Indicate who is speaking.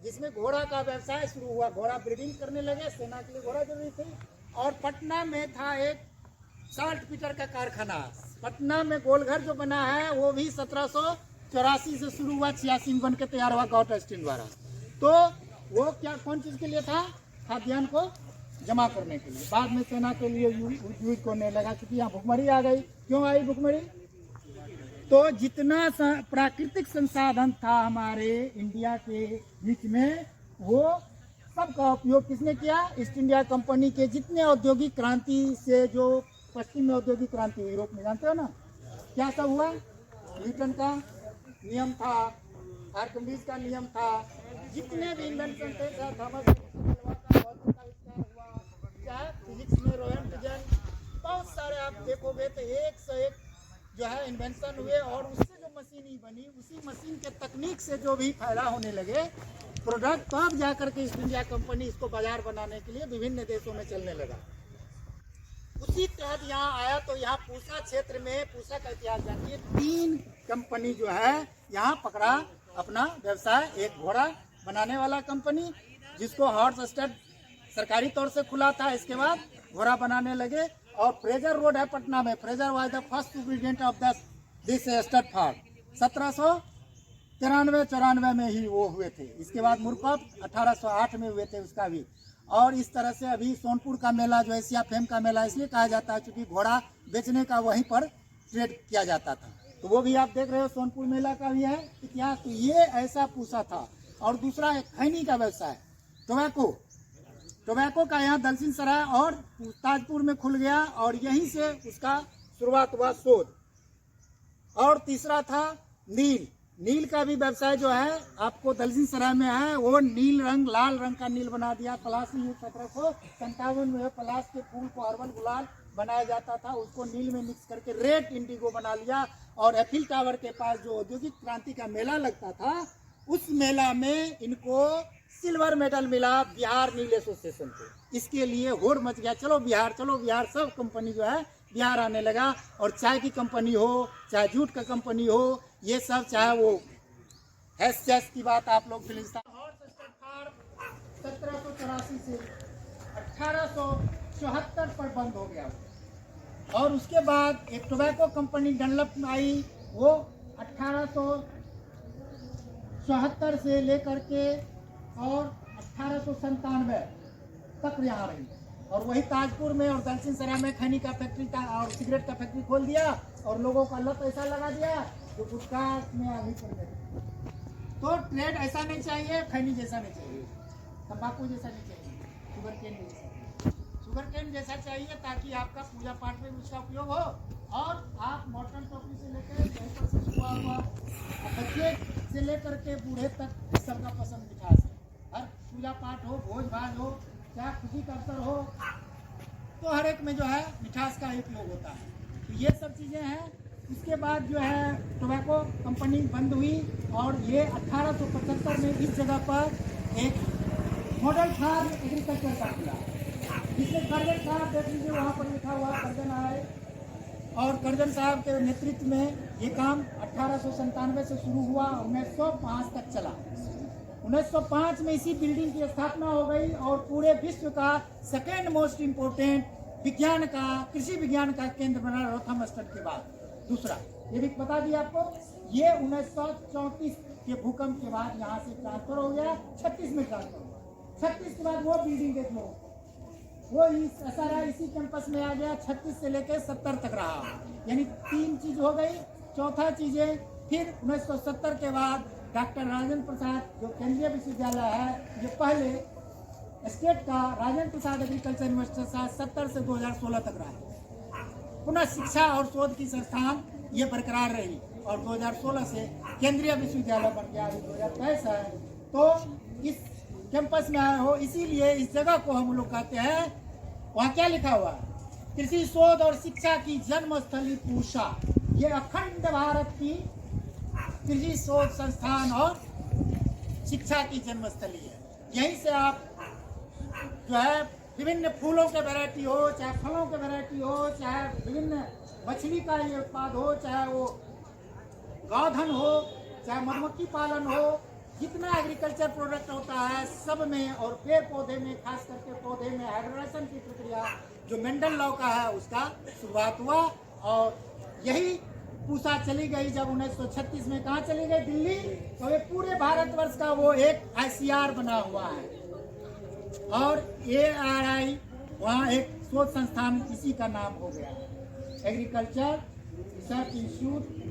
Speaker 1: जिसमें घोड़ा का व्यवसाय शुरू हुआ। घोड़ा ब्रीडिंग करने लगे, सेना के लिए घोड़ा जरूरी थी। और पटना में था एक साल्ट पीटर का कारखाना। पटना में गोलघर जो बना है वो भी 1784 से शुरू हुआ, 86 में बन के तैयार हुआ गॉट ऑस्टिन द्वारा। तो वो क्या कौन चीज़ के लिए था? खाद्यान्न को जमा करने के लिए। बाद में सेना के लिए यूज करने लगा, क्योंकि यहाँ भुखमरी आ गई। क्यों आई भुखमरी? तो जितना प्राकृतिक संसाधन था हमारे इंडिया के बीच में, वो सबका उपयोग किसने किया? ईस्ट इंडिया कंपनी के जितने औद्योगिक क्रांति से, जो पश्चिम में औद्योगिक क्रांति हुई यूरोप में, जानते हो ना क्या सब हुआ? न्यूटन का नियम था, आर्किमिडीज का नियम था, जितने भी इन्वेंशन थे, थॉमस एडिसन का बल्ब का आविष्कार हुआ, चाहे फिजिक्स में रोहन विजन, बहुत सारे आप देखोगे तो एक से एक जो है इन्वेंशन हुए। और उससे जो मशीन ही बनी, उसी मशीन के तकनीक से जो भी फायदा होने लगे प्रोडक्ट, तब जाकर के ईस्ट इंडिया कंपनी इसको बाजार बनाने के लिए विभिन्न देशों में चलने लगा। उसी तहत यहाँ आया। तो यहाँ पूसा क्षेत्र में, पूसा का इतिहास जानिए, 3 कंपनी जो है यहाँ पकड़ा अपना व्यवसाय। एक घोड़ा बनाने वाला कंपनी, जिसको हॉर्स स्टड सरकारी तौर से खुला था, इसके बाद घोड़ा बनाने लगे। और फ्रेजर रोड है पटना में, Fraser was the first superintendent of this stud farm. 1793-94 में ही वो हुए थे। इसके बाद मुरकब 1808 में हुए थे उसका भी। और इस तरह से अभी सोनपुर का मेला जो एशिया फेम का मेला इसलिए कहा जाता है क्योंकि घोड़ा बेचने का वहीं पर ट्रेड किया जाता था। तो वो भी आप देख रहे हो, सोनपुर मेला का भी है इतिहास। तो ये ऐसा पूछा था। और दूसरा एक खैनी का व्यवसाय, टोबैको का यहाँ दलसिंह सराय और ताजपुर में खुल गया, और यहीं से उसका शुरुआत हुआ शोध। और तीसरा था नील का भी व्यवसाय जो है आपको दलसिंह सराय में है। वो नील रंग, लाल रंग का नील बना दिया। पलास में 1757 में पलास के फूल को हर्बल गुलाल बनाया जाता था, उसको नील में मिक्स करके रेड इंडिगो बना लिया। और एफिल टावर के पास जो औद्योगिक क्रांति का मेला लगता था, उस मेला में इनको सिल्वर मेडल मिला बिहार नील एसोसिएशन को। इसके लिए होड़ मच गया, चलो बिहार, सब कंपनी जो है बिहार आने लगा। और चाय की कंपनी हो, चाहे जूट का कंपनी हो, ये सब, चाहे वो हैस की बात आप लोग 1784 से 1874 पर बंद हो गया। और उसके बाद एक टोबैको कंपनी डनलप आई, वो 1874 से लेकर के और 1897 तक यहाँ रही। और वही ताजपुर में और दलसिंह सराय में खैनी का फैक्ट्री था और सिगरेट का फैक्ट्री खोल दिया, और लोगों का लत ऐसा लगा दिया जो गुटखा में आगे चल गए। तो ट्रेड ऐसा नहीं चाहिए, खैनी जैसा नहीं चाहिए, तंबाकू जैसा नहीं चाहिए, शुगर केन जैसा चाहिए, ताकि आपका पूजा पाठ में उसका उपयोग हो। और आप मॉडर्न टोपी से लेकर बच्चे से लेकर के बूढ़े तक सबका पसंद मिठास है। हर पूजा पाठ हो, भोज भाज हो, चाहे खुशी का अवसर हो, तो हर एक में जो है मिठास का उपयोग होता है। तो ये सब चीज़ें हैं। इसके बाद जो है टोबैको कंपनी बंद हुई, और ये 1875 में इस जगह पर एक मॉडल फार्म एग्रीकल्चर का खुला, जिसमें कर्जन साहब देख लीजिए, वहाँ पर लिखा हुआ कर्जन आए। और कर्जन साहब के नेतृत्व में ये काम 1897 से शुरू हुआ, 1905 तक चला। 1905 में इसी बिल्डिंग की स्थापना हो गई, और पूरे विश्व का सेकेंड मोस्ट इम्पोर्टेंट विज्ञान का, कृषि विज्ञान का केंद्र बना रोथम स्टड के बाद दूसरा। ये भी बता दिया आपको। ये 1934 के भूकंप के बाद यहाँ से ट्रांसफर हो गया, 36 में ट्रांसफर हुआ। 36 के बाद वो बिल्डिंग देख लो, वो SRI इसी कैंपस में आ गया। 36 से लेकर 70 तक रहा, यानी 3 चीज हो गई। चौथा चीजें फिर 1970 के बाद डॉक्टर राजेंद्र प्रसाद जो केंद्रीय विश्वविद्यालय है, जो पहले स्टेट का राजेंद्र प्रसाद एग्रीकल्चर यूनिवर्सिटी 70 से 2016 तक रहा। पुनः शिक्षा और शोध की संस्थान ये बरकरार रही, और 2016 से केंद्रीय विश्वविद्यालय बन गया, अभी 2023 है। तो इस कैंपस में आए हो, इसीलिए इस जगह को हम लोग कहते हैं, वहाँ क्या लिखा हुआ है? कृषि शोध और शिक्षा की जन्मस्थली पूसा। ये अखंड भारत की कृषि शोध संस्थान और शिक्षा की जन्मस्थली है। यहीं से आप जो है विभिन्न फूलों के वैरायटी हो, चाहे फलों के वैरायटी हो, चाहे विभिन्न मछली का ये उत्पाद हो, चाहे वो गौधन हो, चाहे मधुमक्खी पालन हो, जितना एग्रीकल्चर प्रोडक्ट होता है सब में, और पेड़ पौधे में, खास करके पौधे में हाइब्रिडेशन की प्रक्रिया जो मेंडल लॉ का है उसका शुरुआत हुआ। और यही पूसा चली गई जब 1936 में, कहाँ चली गई? दिल्ली। तो ये पूरे भारतवर्ष का वो एक ICR बना हुआ है, और ARI वहाँ एक शोध संस्थान इसी का नाम हो गया, एग्रीकल्चर रिसर्च इंस्टीट्यूट